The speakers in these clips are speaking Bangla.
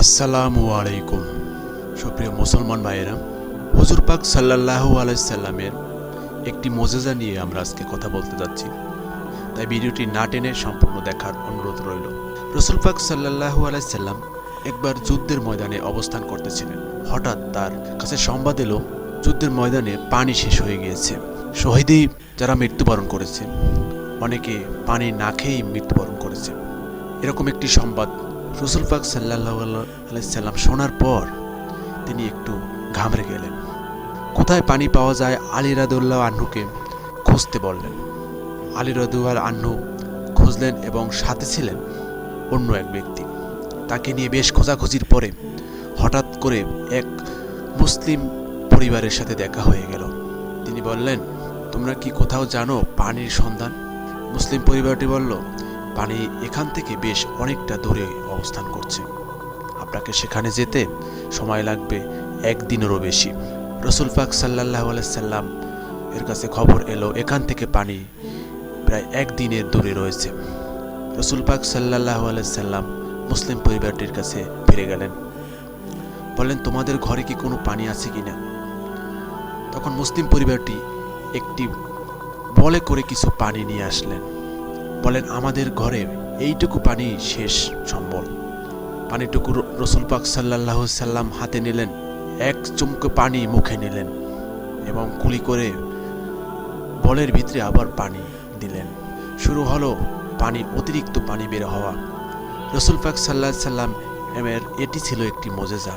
আসসালামু আলাইকুম। সুপ্রিয় মুসলমান ভাইয়েরা, হুজুর পাক সাল্লাল্লাহু আলাইহি সাল্লামের একটি মুজিজা নিয়ে আমরা আজকে কথা বলতে যাচ্ছি, তাই ভিডিওটি না টেনে সম্পূর্ণ দেখার অনুরোধ রইল। রাসূল পাক সাল্লাল্লাহু আলাইহি সাল্লাম একবার যুদ্ধের ময়দানে অবস্থান করতেছিলেন। হঠাৎ তার কাছে সংবাদ এলো যুদ্ধের ময়দানে পানি শেষ হয়ে গিয়েছে। শহীদই যারা মৃত্যুবরণ করেছে, অনেকে পানি না খেয়েই মৃত্যুবরণ করেছে। এরকম একটি সংবাদ রাসূল পাক সাল্লাল্লাহু আলাইহি সাল্লাম শোনার পর তিনি একটু ঘাবড়ে গেলেন। কোথায় পানি পাওয়া যায় আলী রাদিয়াল্লাহু আনহুকে খুঁজতে বললেন। আলী রাদিয়াল্লাহু আনহু খুঁজলেন এবং সাথে ছিলেন অন্য এক ব্যক্তি। তাকে নিয়ে বেশ খোঁজাখুঁজির পরে হঠাৎ করে এক মুসলিম পরিবারের সাথে দেখা হয়ে গেল। তিনি বললেন, তোমরা কি কোথাও জানো পানির সন্ধান? মুসলিম পরিবারটি বলল, পানি এখান থেকে বেশ অনেকটা দূরে অবস্থান করছে, আপনাকে সেখানে যেতে সময় লাগবে একদিনেরও বেশি। রাসূল পাক সাল্লাল্লাহু আলাইহি সাল্লাম এর কাছে খবর এলো এখান থেকে পানি প্রায় একদিনের দূরে রয়েছে। রাসূল পাক সাল্লাল্লাহু আলাইহি সাল্লাম মুসলিম পরিবারটির কাছে ফিরে গেলেন, বললেন, তোমাদের ঘরে কি কোনো পানি আছে কিনা? তখন মুসলিম পরিবারটি একটি বলে করে কিছু পানি নিয়ে আসলেন। বলেন, আমাদের ঘরে এইটুকু পানি শেষ সম্বল। পানিটুকু রাসূল পাক সাল্লাল্লাহু আলাইহি সাল্লাম হাতে নিলেন, এক চুমুকে পানি মুখে নিলেন এবং কুলি করে বলের ভিতরে আবার পানি দিলেন। শুরু হলো পানি, অতিরিক্ত পানি বের হওয়া। রাসূল পাক সাল্লাল্লাহু আলাইহি সাল্লাম এর এটি ছিল একটি মুজিজা।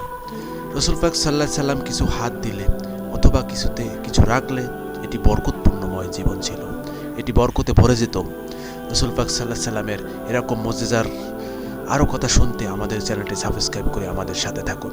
রাসূল পাক সাল্লাল্লাহু আলাইহি সাল্লাম কিছু হাত দিলে অথবা কিছুতে কিছু রাখলে এটি বরকতপূর্ণময় জীবন ছিল, এটি বরকতে ভরে যেত। রাসূল পাক সাল্লাল্লাহু আলাইহি সাল্লামের এরকম মুজিজার আরও কথা শুনতে আমাদের চ্যানেলটি সাবস্ক্রাইব করে আমাদের সাথে থাকুন।